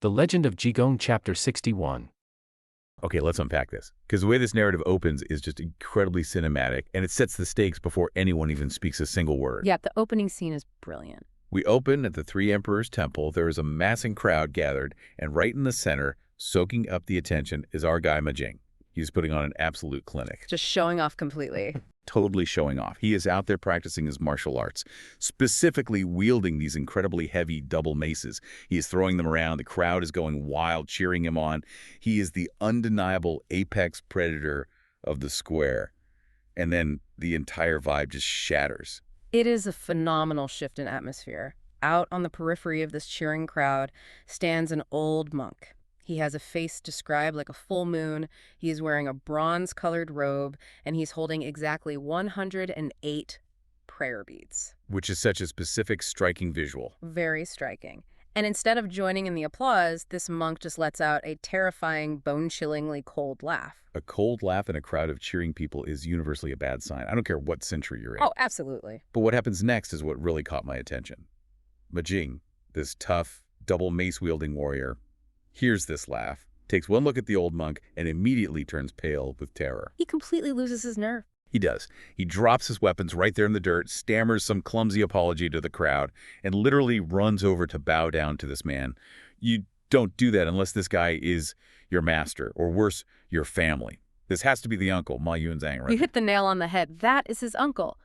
The Legend of Jigong Chapter 61. Okay, let's unpack this. Because the way this narrative opens is just incredibly cinematic, and it sets the stakes before anyone even speaks a single word. Yeah, the opening scene is brilliant. We open at the Three Emperors Temple. There is a massing crowd gathered, and right in the center, soaking up the attention, is our guy Majing. He's putting on an absolute clinic. Just showing off completely. Totally showing off. He is out there practicing his martial arts, specifically wielding these incredibly heavy double maces. He is throwing them around. The crowd is going wild, cheering him on. He is the undeniable apex predator of the square. And then the entire vibe just shatters. It is a phenomenal shift in atmosphere. Out on the periphery of this cheering crowd stands an old monk. He has a face described like a full moon, he is wearing a bronze-colored robe, and he's holding exactly 108 prayer beads. Which is such a specific, striking visual. Very striking. And instead of joining in the applause, this monk just lets out a terrifying, bone-chillingly cold laugh. A cold laugh in a crowd of cheering people is universally a bad sign. I don't care what century you're in. Oh, absolutely. But what happens next is what really caught my attention. Majing, this tough, double mace-wielding warrior, hears this laugh, takes one look at the old monk, and immediately turns pale with terror. He completely loses his nerve. He does. He drops his weapons right there in the dirt, stammers some clumsy apology to the crowd, and literally runs over to bow down to this man. You don't do that unless this guy is your master, or worse, your family. This has to be the uncle, Ma Yunzhang, right? You hit the nail on the head. That is his uncle.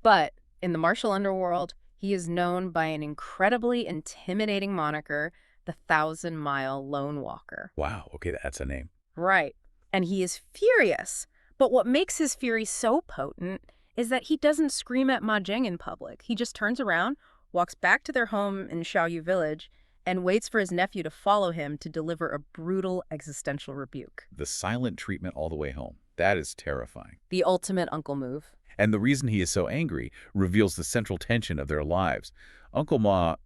But in the martial underworld, he is known by an incredibly intimidating moniker, the 1,000-Mile Lone Walker. Wow, okay, that's a name. Right. And he is furious. But what makes his fury so potent is that he doesn't scream at Ma Jing in public. He just turns around, walks back to their home in Xiaoyu village, and waits for his nephew to follow him to deliver a brutal existential rebuke. The silent treatment all the way home. That is terrifying. The ultimate uncle move. And the reason he is so angry reveals the central tension of their lives. Uncle Ma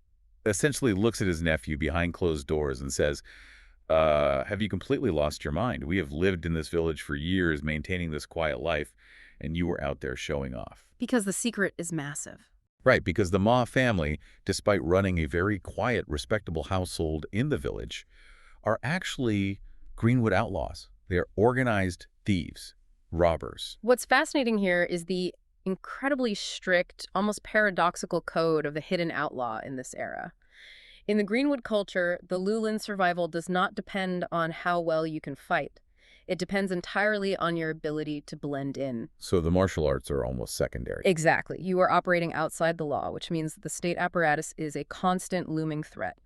essentially looks at his nephew behind closed doors and says, have you completely lost your mind? We have lived in this village for years, maintaining this quiet life, and you were out there showing off. Because the secret is massive. Right, because the Ma family, despite running a very quiet, respectable household in the village, are actually Greenwood outlaws. They are organized thieves, robbers. What's fascinating here is the incredibly strict, almost paradoxical code of the hidden outlaw in this era. In the Greenwood culture, the Lulin survival does not depend on how well you can fight. It depends entirely on your ability to blend in. So the martial arts are almost secondary. Exactly. You are operating outside the law, which means the state apparatus is a constant looming threat.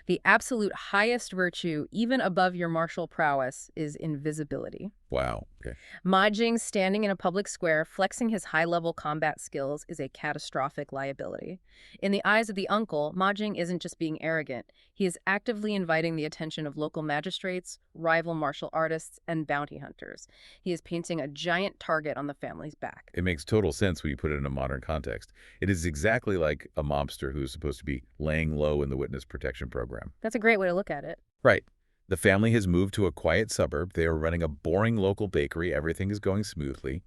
The absolute highest virtue, even above your martial prowess, is invisibility. Wow. Okay. Ma Jing standing in a public square, flexing his high-level combat skills is a catastrophic liability. In the eyes of the uncle, Ma Jing isn't just being arrogant. He is actively inviting the attention of local magistrates, rival martial artists, and bounty hunters. He is painting a giant target on the family's back. It makes total sense when you put it in a modern context. It is exactly like a mobster who is supposed to be laying low in the witness protection program. That's a great way to look at it. Right. The family has moved to a quiet suburb. They are running a boring local bakery. Everything is going smoothly.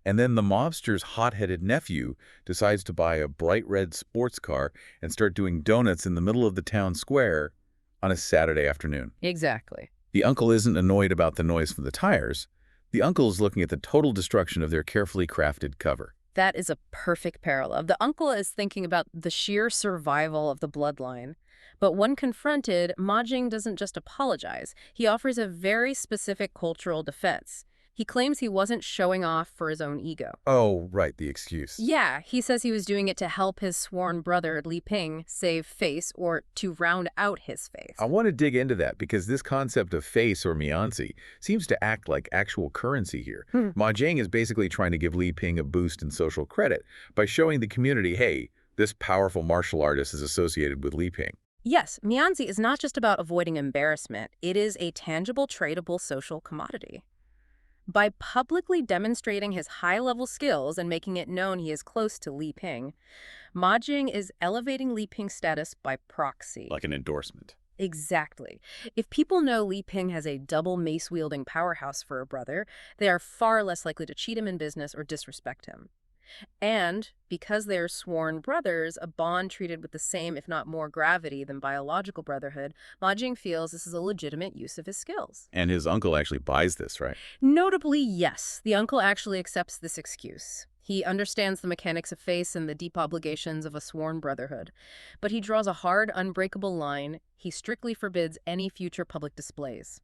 And then the mobster's hot-headed nephew decides to buy a bright red sports car and start doing donuts in the middle of the town square on a Saturday afternoon. Exactly. The uncle isn't annoyed about the noise from the tires. The uncle is looking at the total destruction of their carefully crafted cover. That is a perfect parallel. The uncle is thinking about the sheer survival of the bloodline. But when confronted, Ma Jing doesn't just apologize. He offers a very specific cultural defense. He claims he wasn't showing off for his own ego. Oh, right, the excuse. Yeah, he says he was doing it to help his sworn brother Li Ping save face, or to round out his face. I want to dig into that because this concept of face or mianzi seems to act like actual currency here. Ma Jing is basically trying to give Li Ping a boost in social credit by showing the community, hey, this powerful martial artist is associated with Li Ping. Yes, mianzi is not just about avoiding embarrassment. It is a tangible, tradable social commodity. By publicly demonstrating his high-level skills and making it known he is close to Li Ping, Ma Jing is elevating Li Ping's status by proxy. Like an endorsement. Exactly. If people know Li Ping has a double mace-wielding powerhouse for a brother, they are far less likely to cheat him in business or disrespect him. And because they are sworn brothers, a bond treated with the same, if not more, gravity than biological brotherhood, Ma Jing feels this is a legitimate use of his skills. And his uncle actually buys this, right? Notably, yes, the uncle actually accepts this excuse. He understands the mechanics of face and the deep obligations of a sworn brotherhood. But he draws a hard, unbreakable line. He strictly forbids any future public displays.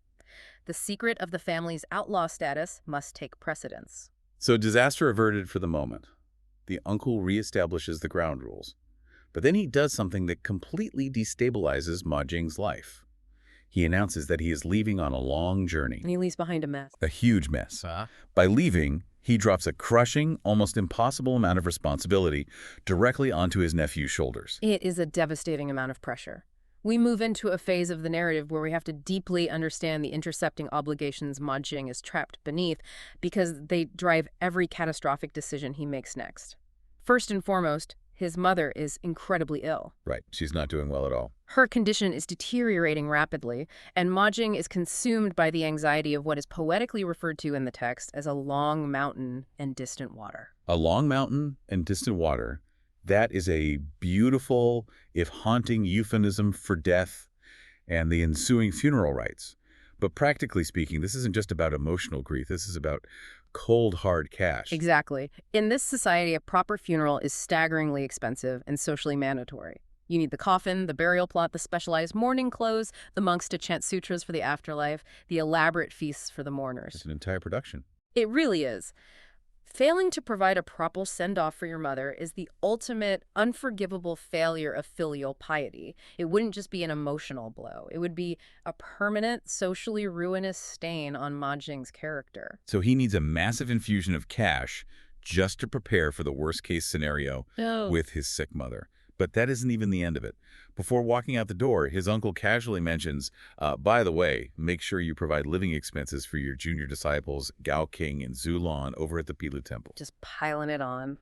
The secret of the family's outlaw status must take precedence. So disaster averted for the moment. The uncle reestablishes the ground rules. But then he does something that completely destabilizes Ma Jing's life. He announces that he is leaving on a long journey. And he leaves behind a mess. A huge mess. By leaving, he drops a crushing, almost impossible amount of responsibility directly onto his nephew's shoulders. It is a devastating amount of pressure. We move into a phase of the narrative where we have to deeply understand the intercepting obligations Ma Jing is trapped beneath because they drive every catastrophic decision he makes next. First and foremost, his mother is incredibly ill. Right. She's not doing well at all. Her condition is deteriorating rapidly, and Ma Jing is consumed by the anxiety of what is poetically referred to in the text as a long mountain and distant water. A long mountain and distant water. That is a beautiful, if haunting, euphemism for death and the ensuing funeral rites. But practically speaking, this isn't just about emotional grief. This is about cold, hard cash. Exactly. In this society, a proper funeral is staggeringly expensive and socially mandatory. You need the coffin, the burial plot, the specialized mourning clothes, the monks to chant sutras for the afterlife, the elaborate feasts for the mourners. It's an entire production. It really is. Failing to provide a proper send-off for your mother is the ultimate, unforgivable failure of filial piety. It wouldn't just be an emotional blow. It would be a permanent, socially ruinous stain on Ma Jing's character. So he needs a massive infusion of cash just to prepare for the worst-case scenario with his sick mother. But that isn't even the end of it. Before walking out the door, his uncle casually mentions, by the way, make sure you provide living expenses for your junior disciples, Gao King and Zulon, over at the Pilu Temple. Just piling it on.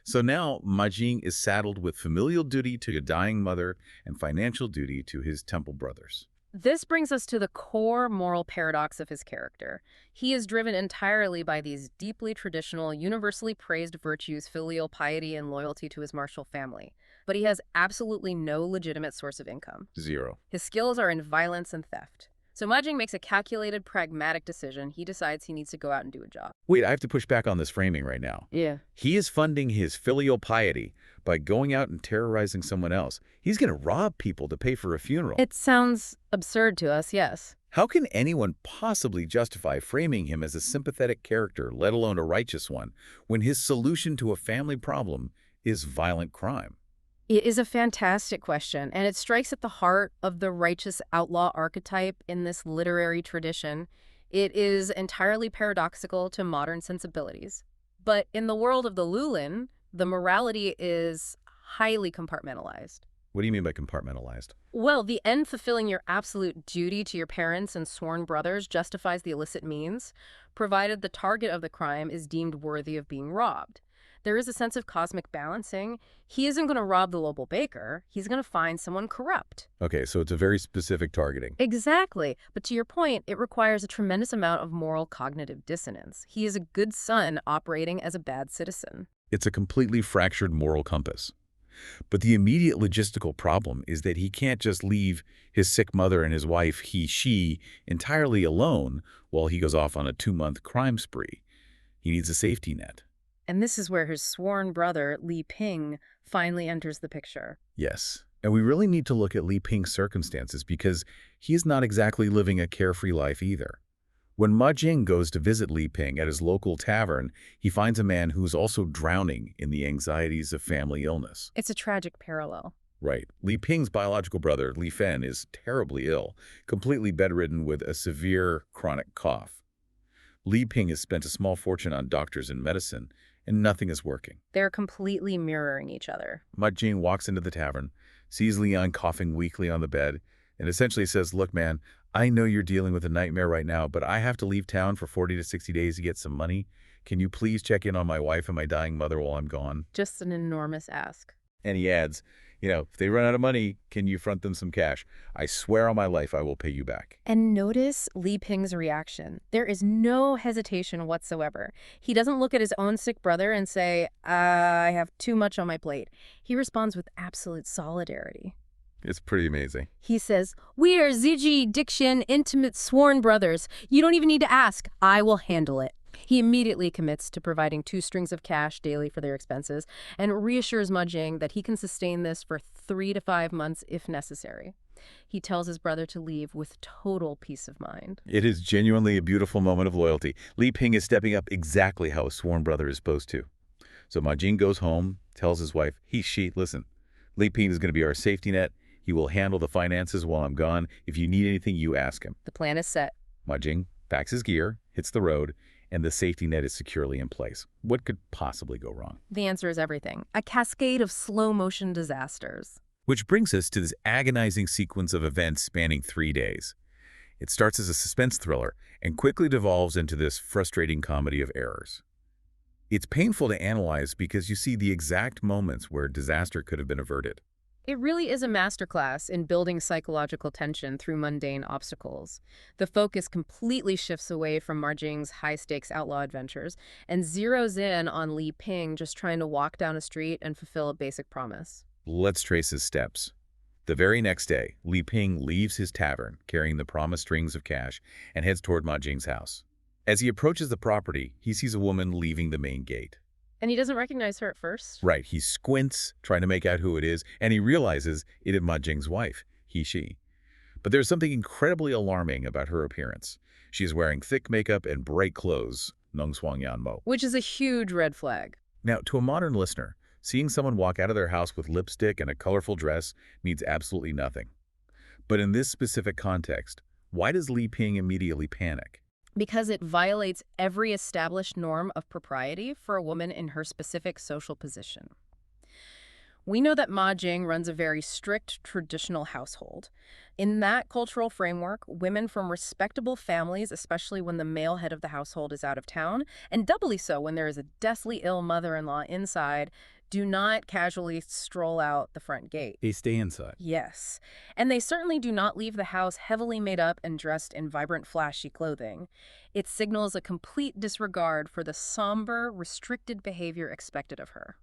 So now Ma Jing is saddled with familial duty to a dying mother and financial duty to his temple brothers. This brings us to the core moral paradox of his character. He is driven entirely by these deeply traditional, universally praised virtues, filial piety and loyalty to his martial family. But he has absolutely no legitimate source of income. Zero. His skills are in violence and theft. So Ma Jing makes a calculated, pragmatic decision. He decides he needs to go out and do a job. Wait, I have to push back on this framing right now. Yeah. He is funding his filial piety by going out and terrorizing someone else. He's going to rob people to pay for a funeral. It sounds absurd to us, yes. How can anyone possibly justify framing him as a sympathetic character, let alone a righteous one, when his solution to a family problem is violent crime? It is a fantastic question, and it strikes at the heart of the righteous outlaw archetype in this literary tradition. It is entirely paradoxical to modern sensibilities. But in the world of the Lulin, the morality is highly compartmentalized. What do you mean by compartmentalized? Well, the end fulfilling your absolute duty to your parents and sworn brothers justifies the illicit means, provided the target of the crime is deemed worthy of being robbed. There is a sense of cosmic balancing. He isn't going to rob the local baker. He's going to find someone corrupt. Okay, so it's a very specific targeting. Exactly. But to your point, it requires a tremendous amount of moral cognitive dissonance. He is a good son operating as a bad citizen. It's a completely fractured moral compass. But the immediate logistical problem is that he can't just leave his sick mother and his wife, she, entirely alone while he goes off on a 2-month crime spree. He needs a safety net. And this is where his sworn brother, Li Ping, finally enters the picture. Yes. And we really need to look at Li Ping's circumstances because he is not exactly living a carefree life either. When Ma Jing goes to visit Li Ping at his local tavern, he finds a man who is also drowning in the anxieties of family illness. It's a tragic parallel. Right. Li Ping's biological brother, Li Fen, is terribly ill, completely bedridden with a severe chronic cough. Li Ping has spent a small fortune on doctors and medicine, and nothing is working. They're completely mirroring each other. Ma Jing walks into the tavern, sees Leon coughing weakly on the bed, and essentially says, look, man, I know you're dealing with a nightmare right now, but I have to leave town for 40 to 60 days to get some money. Can you please check in on my wife and my dying mother while I'm gone? Just an enormous ask. And he adds, if they run out of money, can you front them some cash? I swear on my life I will pay you back. And notice Li Ping's reaction. There is no hesitation whatsoever. He doesn't look at his own sick brother and say, I have too much on my plate. He responds with absolute solidarity. It's pretty amazing. He says, we are Ziji Diction, intimate sworn brothers. You don't even need to ask. I will handle it. He immediately commits to providing 2 strings of cash daily for their expenses and reassures Ma Jing that he can sustain this for 3 to 5 months if necessary. He tells his brother to leave with total peace of mind. It is genuinely a beautiful moment of loyalty. Li Ping is stepping up exactly how a sworn brother is supposed to. So Ma Jing goes home, tells his wife, listen, Li Ping is going to be our safety net. He will handle the finances while I'm gone. If you need anything, you ask him. The plan is set. Ma Jing packs his gear, hits the road, and the safety net is securely in place. What could possibly go wrong? The answer is everything. A cascade of slow-motion disasters. Which brings us to this agonizing sequence of events spanning 3 days. It starts as a suspense thriller and quickly devolves into this frustrating comedy of errors. It's painful to analyze because you see the exact moments where disaster could have been averted. It really is a masterclass in building psychological tension through mundane obstacles. The focus completely shifts away from Ma Jing's high-stakes outlaw adventures and zeroes in on Li Ping just trying to walk down a street and fulfill a basic promise. Let's trace his steps. The very next day, Li Ping leaves his tavern carrying the promised strings of cash and heads toward Ma Jing's house. As he approaches the property, he sees a woman leaving the main gate. And he doesn't recognize her at first? Right, he squints, trying to make out who it is, and he realizes it is Ma Jing's wife, she. But there's something incredibly alarming about her appearance. She is wearing thick makeup and bright clothes, Nong Suang Yan Mo. Which is a huge red flag. Now, to a modern listener, seeing someone walk out of their house with lipstick and a colorful dress means absolutely nothing. But in this specific context, why does Li Ping immediately panic? Because it violates every established norm of propriety for a woman in her specific social position. We know that Ma Jing runs a very strict traditional household. In that cultural framework, women from respectable families, especially when the male head of the household is out of town, and doubly so when there is a deathly ill mother-in-law inside, do not casually stroll out the front gate. They stay inside. Yes. And they certainly do not leave the house heavily made up and dressed in vibrant, flashy clothing. It signals a complete disregard for the somber, restricted behavior expected of her.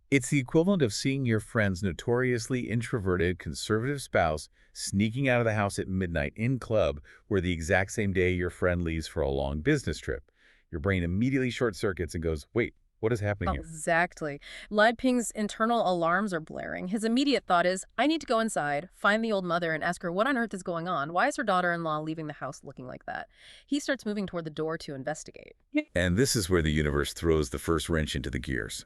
It's the equivalent of seeing your friend's notoriously introverted conservative spouse sneaking out of the house at midnight in club where the exact same day your friend leaves for a long business trip. Your brain immediately short-circuits and goes, wait, what is happening here? Exactly. Li Ping's internal alarms are blaring. His immediate thought is, I need to go inside, find the old mother, and ask her what on earth is going on. Why is her daughter-in-law leaving the house looking like that? He starts moving toward the door to investigate. And this is where the universe throws the first wrench into the gears.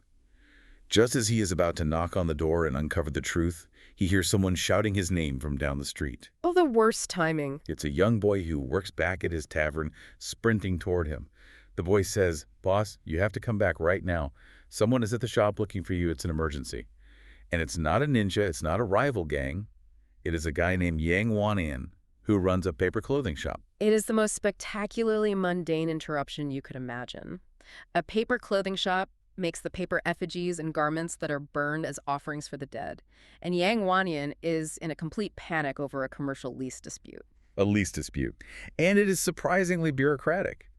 Just as he is about to knock on the door and uncover the truth, he hears someone shouting his name from down the street. Oh, the worst timing. It's a young boy who works back at his tavern, sprinting toward him. The boy says, boss, you have to come back right now. Someone is at the shop looking for you. It's an emergency. And it's not a ninja. It's not a rival gang. It is a guy named Yang Wanyan who runs a paper clothing shop. It is the most spectacularly mundane interruption you could imagine. A paper clothing shop makes the paper effigies and garments that are burned as offerings for the dead. And Yang Wanyan is in a complete panic over a commercial lease dispute. A lease dispute. And it is surprisingly bureaucratic.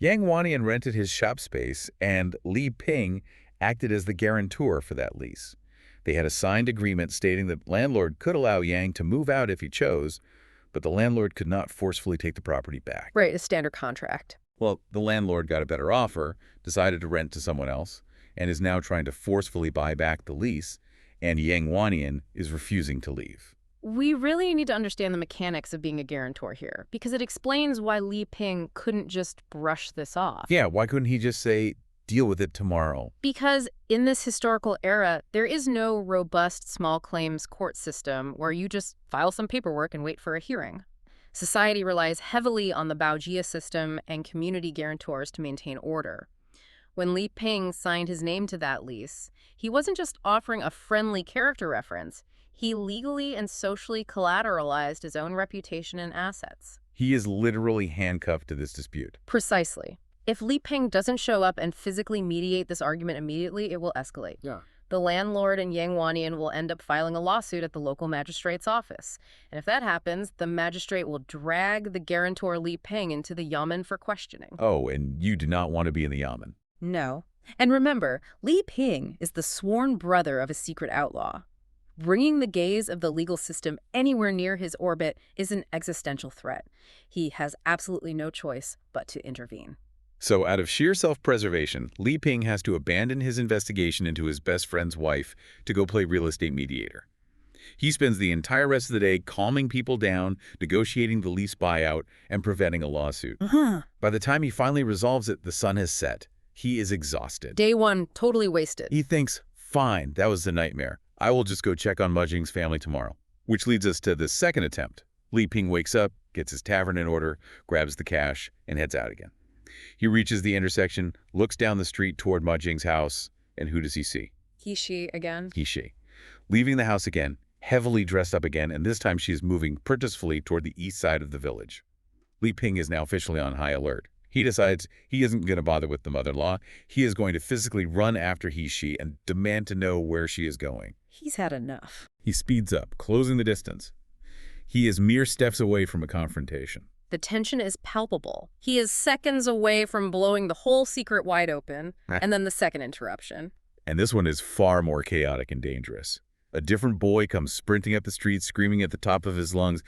Yang Wanyan rented his shop space, and Li Ping acted as the guarantor for that lease. They had a signed agreement stating that the landlord could allow Yang to move out if he chose, but the landlord could not forcefully take the property back. Right, a standard contract. Well, the landlord got a better offer, decided to rent to someone else, and is now trying to forcefully buy back the lease, and Yang Wanyan is refusing to leave. We really need to understand the mechanics of being a guarantor here, because it explains why Li Ping couldn't just brush this off. Yeah, why couldn't he just say, deal with it tomorrow? Because in this historical era, there is no robust small claims court system where you just file some paperwork and wait for a hearing. Society relies heavily on the Baojia system and community guarantors to maintain order. When Li Ping signed his name to that lease, he wasn't just offering a friendly character reference. He legally and socially collateralized his own reputation and assets. He is literally handcuffed to this dispute. Precisely. If Li Ping doesn't show up and physically mediate this argument immediately, it will escalate. Yeah. The landlord and Yang Wanian will end up filing a lawsuit at the local magistrate's office. And if that happens, the magistrate will drag the guarantor Li Peng into the yamen for questioning. Oh, and you do not want to be in the yamen. No. And remember, Li Peng is the sworn brother of a secret outlaw. Bringing the gaze of the legal system anywhere near his orbit is an existential threat. He has absolutely no choice but to intervene. So out of sheer self-preservation, Li Ping has to abandon his investigation into his best friend's wife to go play real estate mediator. He spends the entire rest of the day calming people down, negotiating the lease buyout, and preventing a lawsuit. By the time he finally resolves it, the sun has set. He is exhausted. Day one, totally wasted. He thinks, fine, that was the nightmare. I will just go check on Mujing's family tomorrow. Which leads us to the second attempt. Li Ping wakes up, gets his tavern in order, grabs the cash, and heads out again. He reaches the intersection, looks down the street toward Mujing's house, and who does he see? She again. She. Leaving the house again, heavily dressed up again, and this time she is moving purposefully toward the east side of the village. Li Ping is now officially on high alert. He decides he isn't going to bother with the mother-in-law. He is going to physically run after she and demand to know where she is going. He's had enough. He speeds up, closing the distance. He is mere steps away from a confrontation. The tension is palpable. He is seconds away from blowing the whole secret wide open, and then the second interruption. And this one is far more chaotic and dangerous. A different boy comes sprinting up the street, screaming at the top of his lungs,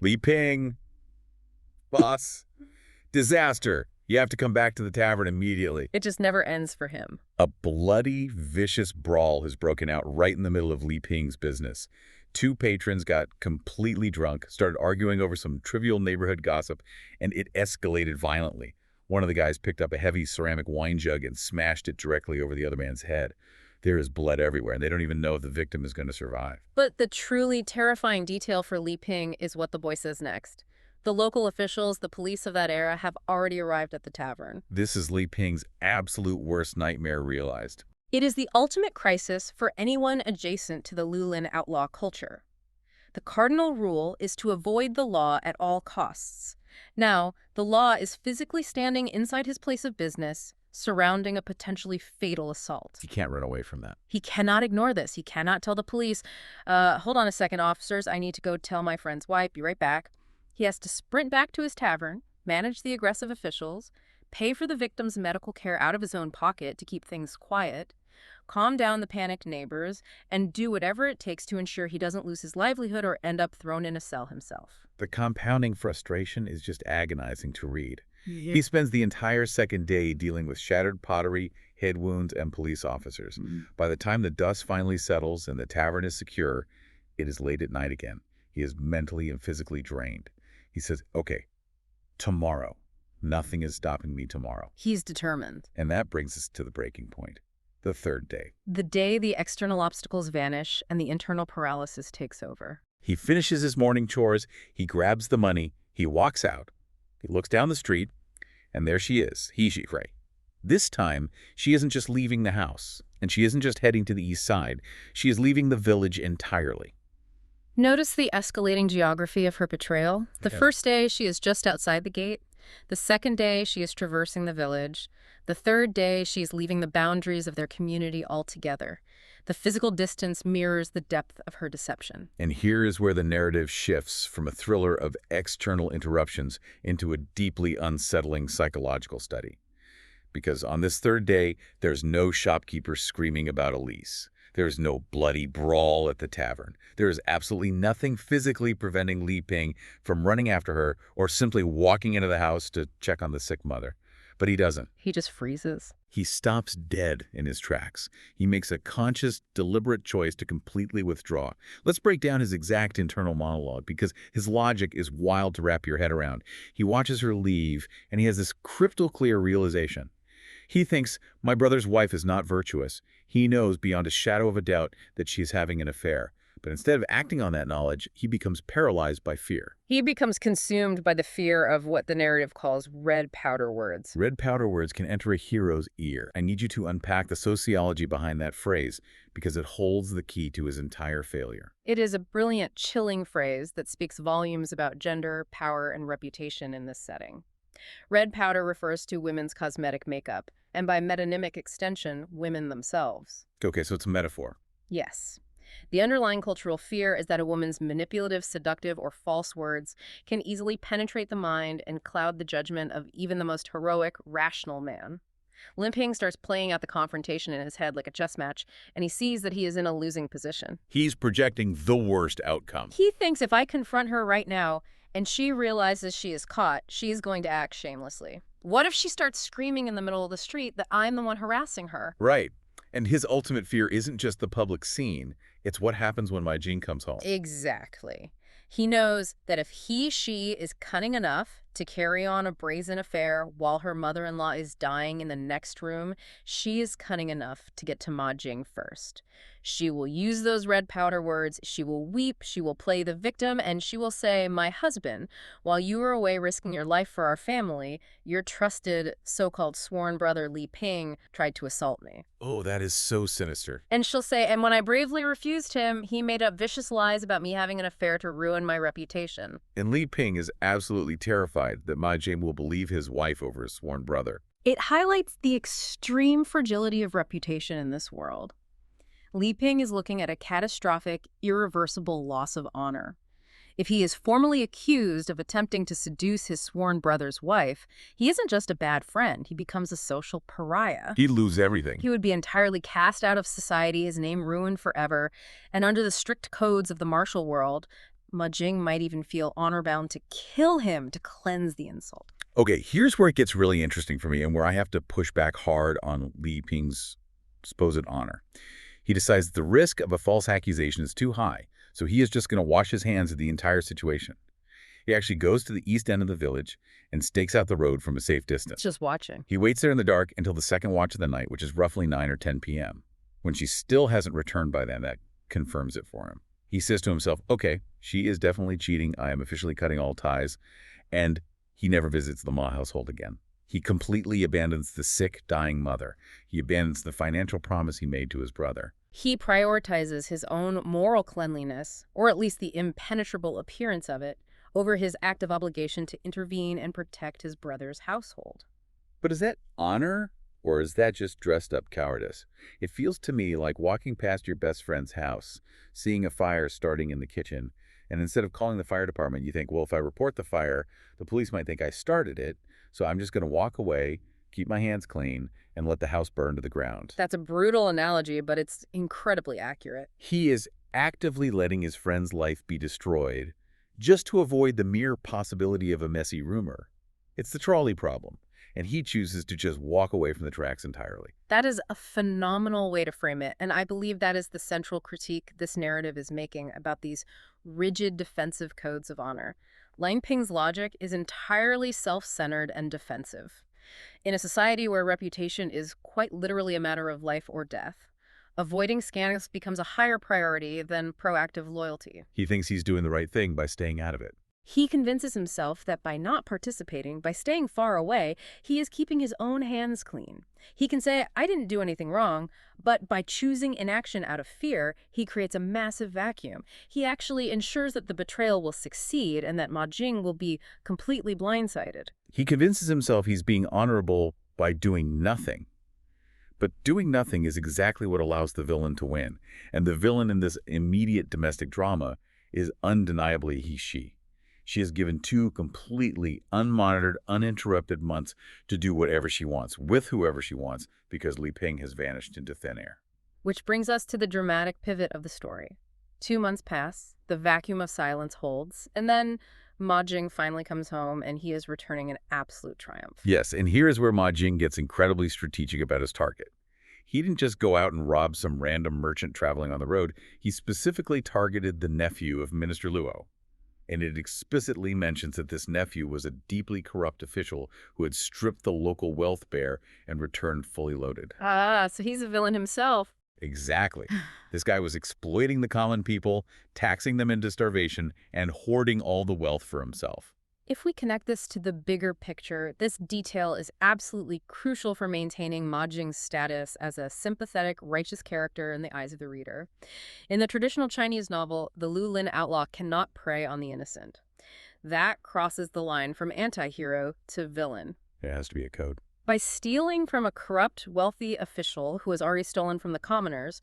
Li Ping! Boss! Disaster! You have to come back to the tavern immediately. It just never ends for him. A bloody, vicious brawl has broken out right in the middle of Li Ping's business. Two patrons got completely drunk, started arguing over some trivial neighborhood gossip, and it escalated violently. One of the guys picked up a heavy ceramic wine jug and smashed it directly over the other man's head. There is blood everywhere, and they don't even know if the victim is going to survive. But the truly terrifying detail for Li Ping is what the boy says next. The local officials, the police of that era, have already arrived at the tavern. This is Li Ping's absolute worst nightmare realized. It is the ultimate crisis for anyone adjacent to the Lulin outlaw culture. The cardinal rule is to avoid the law at all costs. Now, the law is physically standing inside his place of business, surrounding a potentially fatal assault. He can't run away from that. He cannot ignore this. He cannot tell the police, hold on a second, officers, I need to go tell my friend's wife, be right back. He has to sprint back to his tavern, manage the aggressive officials, pay for the victim's medical care out of his own pocket to keep things quiet, calm down the panicked neighbors, and do whatever it takes to ensure he doesn't lose his livelihood or end up thrown in a cell himself. The compounding frustration is just agonizing to read. He spends the entire second day dealing with shattered pottery, head wounds, and police officers. By the time the dust finally settles and the tavern is secure, it is late at night again. He is mentally and physically drained. He says, okay, tomorrow. Nothing is stopping me tomorrow. He's determined. And that brings us to the breaking point, the third day. The day the external obstacles vanish and the internal paralysis takes over. He finishes his morning chores, he grabs the money, he walks out. He looks down the street, and there she is, Ray. This time, she isn't just leaving the house, and she isn't just heading to the east side. She is leaving the village entirely. Notice the escalating geography of her betrayal. The first day, she is just outside the gate. The second day, she is traversing the village. The third day, she is leaving the boundaries of their community altogether. The physical distance mirrors the depth of her deception. And here is where the narrative shifts from a thriller of external interruptions into a deeply unsettling psychological study. Because on this third day, there's no shopkeeper screaming about a lease. There's no bloody brawl at the tavern. There is absolutely nothing physically preventing Li Ping from running after her or simply walking into the house to check on the sick mother. But he doesn't. He just freezes. He stops dead in his tracks. He makes a conscious, deliberate choice to completely withdraw. Let's break down his exact internal monologue because his logic is wild to wrap your head around. He watches her leave, and he has this crystal clear realization. He thinks, my brother's wife is not virtuous. He knows beyond a shadow of a doubt that she is having an affair. But instead of acting on that knowledge, he becomes paralyzed by fear. He becomes consumed by the fear of what the narrative calls red powder words. Red powder words can enter a hero's ear. I need you to unpack the sociology behind that phrase because it holds the key to his entire failure. It is a brilliant, chilling phrase that speaks volumes about gender, power, and reputation in this setting. Red powder refers to women's cosmetic makeup, and by metonymic extension, women themselves. Okay, so it's a metaphor. Yes. The underlying cultural fear is that a woman's manipulative, seductive, or false words can easily penetrate the mind and cloud the judgment of even the most heroic, rational man. Lim Ping starts playing out the confrontation in his head like a chess match, and he sees that he is in a losing position. He's projecting the worst outcome. He thinks if I confront her right now and she realizes she is caught, she's going to act shamelessly. What if she starts screaming in the middle of the street that I'm the one harassing her? Right. And his ultimate fear isn't just the public scene, it's what happens when Jing comes home. Exactly. He knows that if she is cunning enough to carry on a brazen affair while her mother-in-law is dying in the next room, she is cunning enough to get to Ma Jing first. She will use those red powder words, she will weep, she will play the victim, and she will say, "My husband, while you were away risking your life for our family, your trusted so-called sworn brother Li Ping tried to assault me." Oh, that is so sinister. And she'll say, "And when I bravely refused him, he made up vicious lies about me having an affair to ruin my reputation." And Li Ping is absolutely terrified that Ma Jing will believe his wife over his sworn brother. It highlights the extreme fragility of reputation in this world. Li Ping is looking at a catastrophic, irreversible loss of honor. If he is formally accused of attempting to seduce his sworn brother's wife, he isn't just a bad friend, he becomes a social pariah. He'd lose everything. He would be entirely cast out of society, his name ruined forever, and under the strict codes of the martial world, Ma Jing might even feel honor-bound to kill him to cleanse the insult. Okay, here's where it gets really interesting for me and where I have to push back hard on Li Ping's supposed honor. He decides that the risk of a false accusation is too high, so he is just going to wash his hands of the entire situation. He actually goes to the east end of the village and stakes out the road from a safe distance. Just watching. He waits there in the dark until the second watch of the night, which is roughly 9 or 10 p.m. When she still hasn't returned by then, that confirms it for him. He says to himself, okay, she is definitely cheating. I am officially cutting all ties. And he never visits the Ma household again. He completely abandons the sick, dying mother. He abandons the financial promise he made to his brother. He prioritizes his own moral cleanliness, or at least the impenetrable appearance of it, over his active obligation to intervene and protect his brother's household. But is that honor, or is that just dressed-up cowardice? It feels to me like walking past your best friend's house, seeing a fire starting in the kitchen, and instead of calling the fire department, you think, well, if I report the fire, the police might think I started it, so I'm just going to walk away, keep my hands clean, and let the house burn to the ground. That's a brutal analogy, but it's incredibly accurate. He is actively letting his friend's life be destroyed just to avoid the mere possibility of a messy rumor. It's the trolley problem, and he chooses to just walk away from the tracks entirely. That is a phenomenal way to frame it, and I believe that is the central critique this narrative is making about these rigid defensive codes of honor. Lang Ping's logic is entirely self-centered and defensive. In a society where reputation is quite literally a matter of life or death, avoiding scandals becomes a higher priority than proactive loyalty. He thinks he's doing the right thing by staying out of it. He convinces himself that by not participating, by staying far away, he is keeping his own hands clean. He can say, I didn't do anything wrong, but by choosing inaction out of fear, he creates a massive vacuum. He actually ensures that the betrayal will succeed and that Ma Jing will be completely blindsided. He convinces himself he's being honorable by doing nothing. But doing nothing is exactly what allows the villain to win. And the villain in this immediate domestic drama is undeniably she. She is given 2 completely unmonitored, uninterrupted months to do whatever she wants, with whoever she wants, because Li Ping has vanished into thin air. Which brings us to the dramatic pivot of the story. 2 months pass, the vacuum of silence holds, and then Ma Jing finally comes home and he is returning in absolute triumph. Yes, and here is where Ma Jing gets incredibly strategic about his target. He didn't just go out and rob some random merchant traveling on the road. He specifically targeted the nephew of Minister Luo. And it explicitly mentions that this nephew was a deeply corrupt official who had stripped the local wealth bear and returned fully loaded. Ah, so he's a villain himself. Exactly. This guy was exploiting the common people, taxing them into starvation, and hoarding all the wealth for himself. If we connect this to the bigger picture, this detail is absolutely crucial for maintaining Ma Jing's status as a sympathetic, righteous character in the eyes of the reader. In the traditional Chinese novel, the Lu Lin outlaw cannot prey on the innocent. That crosses the line from anti-hero to villain. It has to be a code. By stealing from a corrupt, wealthy official who has already stolen from the commoners,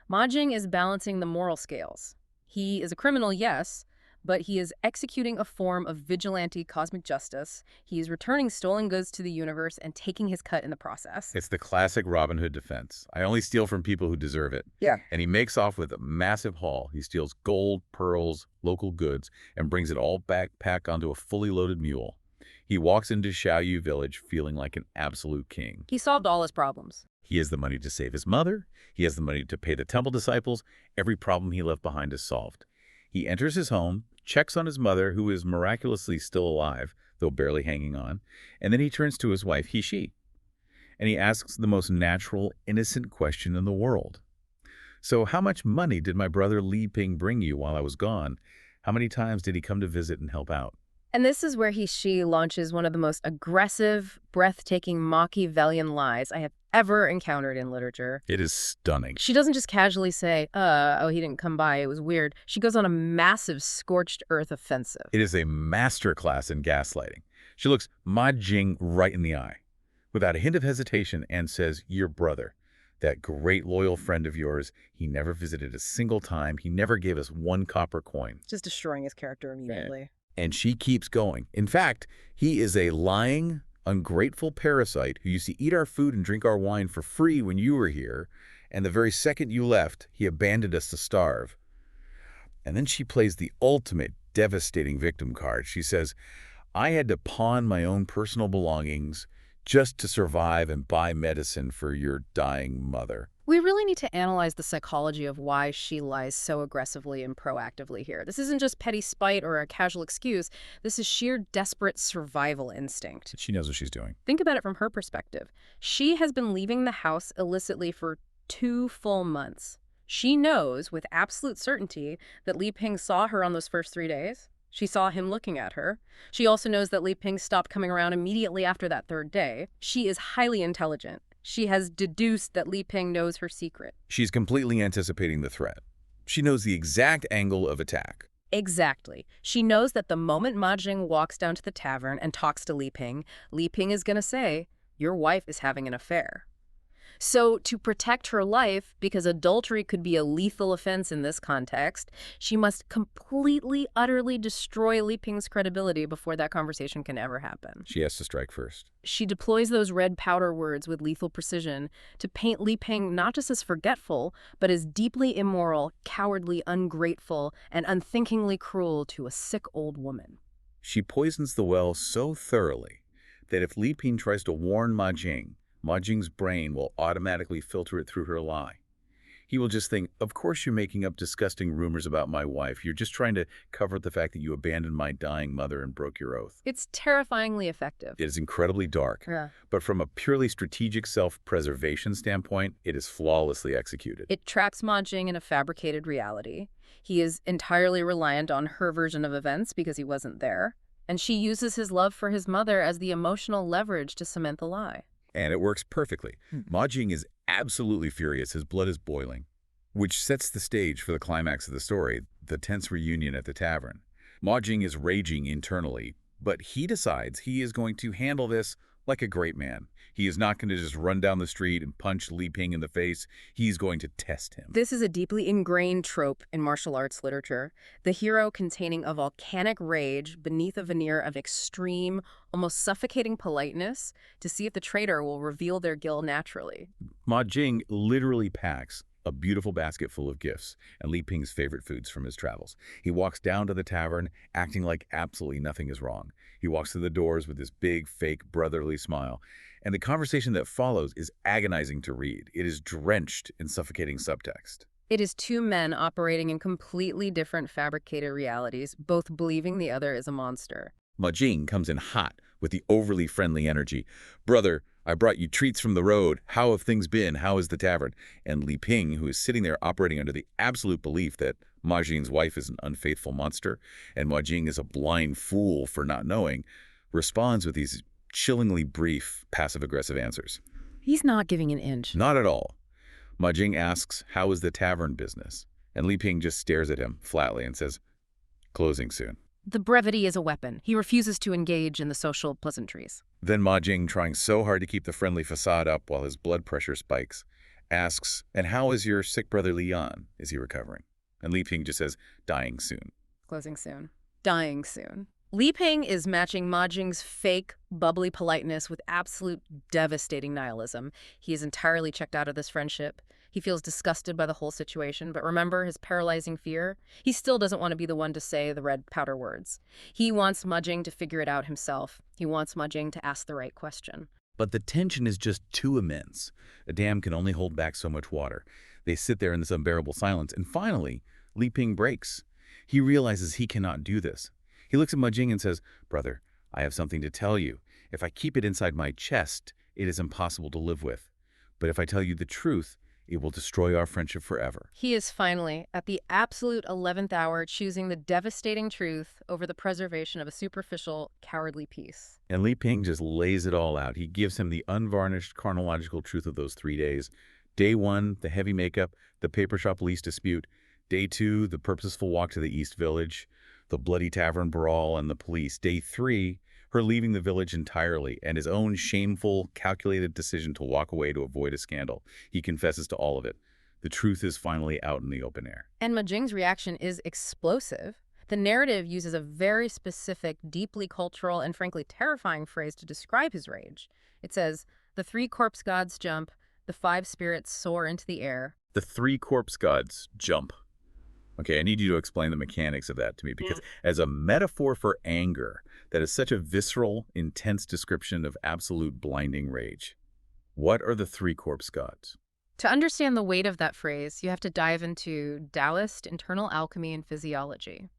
Ma Jing is balancing the moral scales. He is a criminal, yes, but he is executing a form of vigilante cosmic justice. He is returning stolen goods to the universe and taking his cut in the process. It's the classic Robin Hood defense. I only steal from people who deserve it. Yeah. And he makes off with a massive haul. He steals gold, pearls, local goods, and brings it all back onto a fully loaded mule. He walks into Xiaoyu village feeling like an absolute king. He solved all his problems. He has the money to save his mother. He has the money to pay the temple disciples. Every problem he left behind is solved. He enters his home, checks on his mother, who is miraculously still alive, though barely hanging on, and then he turns to his wife, she. And he asks the most natural, innocent question in the world. So how much money did my brother Li Ping bring you while I was gone? How many times did he come to visit and help out? And this is where she launches one of the most aggressive, breathtaking Machiavellian lies I have ever encountered in literature. It is stunning. She doesn't just casually say, oh, he didn't come by, it was weird. She goes on a massive scorched earth offensive. It is a masterclass in gaslighting. She looks Ma Jing right in the eye, without a hint of hesitation, and says, your brother, that great loyal friend of yours, he never visited a single time. He never gave us one copper coin. Just destroying his character immediately. And she keeps going. In fact, he is a lying, ungrateful parasite who used to eat our food and drink our wine for free when you were here, and the very second you left, he abandoned us to starve. And then she plays the ultimate devastating victim card. She says, I had to pawn my own personal belongings just to survive and buy medicine for your dying mother. We really need to analyze the psychology of why she lies so aggressively and proactively here. This isn't just petty spite or a casual excuse. This is sheer desperate survival instinct. She knows what she's doing. Think about it from her perspective. She has been leaving the house illicitly for 2 full months. She knows with absolute certainty that Li Ping saw her on those first 3 days. She saw him looking at her. She also knows that Li Ping stopped coming around immediately after that 3rd day. She is highly intelligent. She has deduced that Li Ping knows her secret. She's completely anticipating the threat. She knows the exact angle of attack. Exactly. She knows that the moment Ma Jing walks down to the tavern and talks to Li Ping is going to say, your wife is having an affair. So to protect her life, because adultery could be a lethal offense in this context, she must completely, utterly destroy Li Ping's credibility before that conversation can ever happen. She has to strike first. She deploys those red powder words with lethal precision to paint Li Ping not just as forgetful, but as deeply immoral, cowardly, ungrateful, and unthinkingly cruel to a sick old woman. She poisons the well so thoroughly that if Li Ping tries to warn Ma Jing's brain will automatically filter it through her lie. He will just think, of course you're making up disgusting rumors about my wife. You're just trying to cover up the fact that you abandoned my dying mother and broke your oath. It's terrifyingly effective. It is incredibly dark, but from a purely strategic self-preservation standpoint, it is flawlessly executed. It traps Ma Jing in a fabricated reality. He is entirely reliant on her version of events because he wasn't there, and she uses his love for his mother as the emotional leverage to cement the lie. And it works perfectly. Ma Jing is absolutely furious. His blood is boiling, which sets the stage for the climax of the story, the tense reunion at the tavern. Ma Jing is raging internally, but he decides he is going to handle this like a great man. He is not going to just run down the street and punch Li Ping in the face. He's going to test him. This is a deeply ingrained trope in martial arts literature, the hero containing a volcanic rage beneath a veneer of extreme, almost suffocating politeness to see if the traitor will reveal their guile naturally. Ma Jing literally packs a beautiful basket full of gifts and Li Ping's favorite foods from his travels. He walks down to the tavern, acting like absolutely nothing is wrong. He walks through the doors with this big, fake, brotherly smile. And the conversation that follows is agonizing to read. It is drenched in suffocating subtext. It is 2 men operating in completely different fabricated realities, both believing the other is a monster. Ma Jing comes in hot with the overly friendly energy. Brother, I brought you treats from the road. How have things been? How is the tavern? And Li Ping, who is sitting there operating under the absolute belief that Ma Jing's wife is an unfaithful monster and Ma Jing is a blind fool for not knowing, responds with these chillingly brief, passive-aggressive answers. He's not giving an inch. Not at all. Ma Jing asks, how is the tavern business? And Li Ping just stares at him flatly and says, closing soon. The brevity is a weapon. He refuses to engage in the social pleasantries. Then Ma Jing, trying so hard to keep the friendly facade up while his blood pressure spikes, asks, "And how is your sick brother Lian? Is he recovering?" And Li Ping just says, "Dying soon." Closing soon. Dying soon. Li Ping is matching Ma Jing's fake, bubbly politeness with absolute devastating nihilism. He is entirely checked out of this friendship. He feels disgusted by the whole situation, but remember his paralyzing fear? He still doesn't want to be the one to say the red powder words. He wants Ma Jing to figure it out himself. He wants Ma Jing to ask the right question. But the tension is just too immense. A dam can only hold back so much water. They sit there in this unbearable silence, and finally, Li Ping breaks. He realizes he cannot do this. He looks at Ma Jing and says, "Brother, I have something to tell you. If I keep it inside my chest, it is impossible to live with. But if I tell you the truth, it will destroy our friendship forever." He is finally, at the absolute 11th hour, choosing the devastating truth over the preservation of a superficial, cowardly peace. And Li Ping just lays it all out. He gives him the unvarnished chronological truth of those 3 days. Day 1, the heavy makeup, the paper shop lease dispute. Day 2, the purposeful walk to the East Village, the bloody tavern brawl, and the police. Day 3, her leaving the village entirely, and his own shameful, calculated decision to walk away to avoid a scandal. He confesses to all of it. The truth is finally out in the open air. And Ma Jing's reaction is explosive. The narrative uses a very specific, deeply cultural, and frankly terrifying phrase to describe his rage. It says, "The 3 corpse gods jump, the 5 spirits soar into the air." The 3 corpse gods jump. Okay, I need you to explain the mechanics of that to me, because as a metaphor for anger, that is such a visceral, intense description of absolute blinding rage. What are the 3 corpse gods? To understand the weight of that phrase, you have to dive into Taoist internal alchemy and physiology.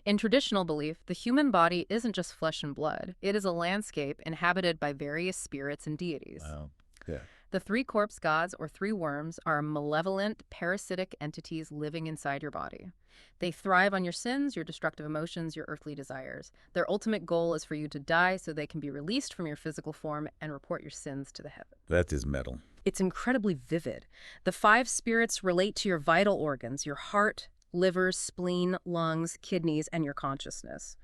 In traditional belief, the human body isn't just flesh and blood. It is a landscape inhabited by various spirits and deities. Wow. Yeah. The 3 corpse gods, or 3 worms, are malevolent, parasitic entities living inside your body. They thrive on your sins, your destructive emotions, your earthly desires. Their ultimate goal is for you to die so they can be released from your physical form and report your sins to the heavens. That is metal. It's incredibly vivid. The 5 spirits relate to your vital organs, your heart, liver, spleen, lungs, kidneys, and your consciousness.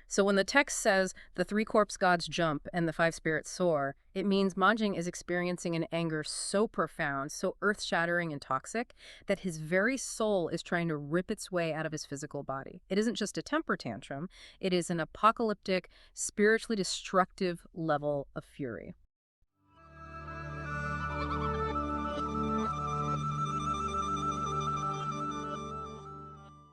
So when the text says the 3 corpse gods jump and the 5 spirits soar, it means Ma Jing is experiencing an anger so profound, so earth-shattering and toxic, that his very soul is trying to rip its way out of his physical body. It isn't just a temper tantrum, it is an apocalyptic, spiritually destructive level of fury.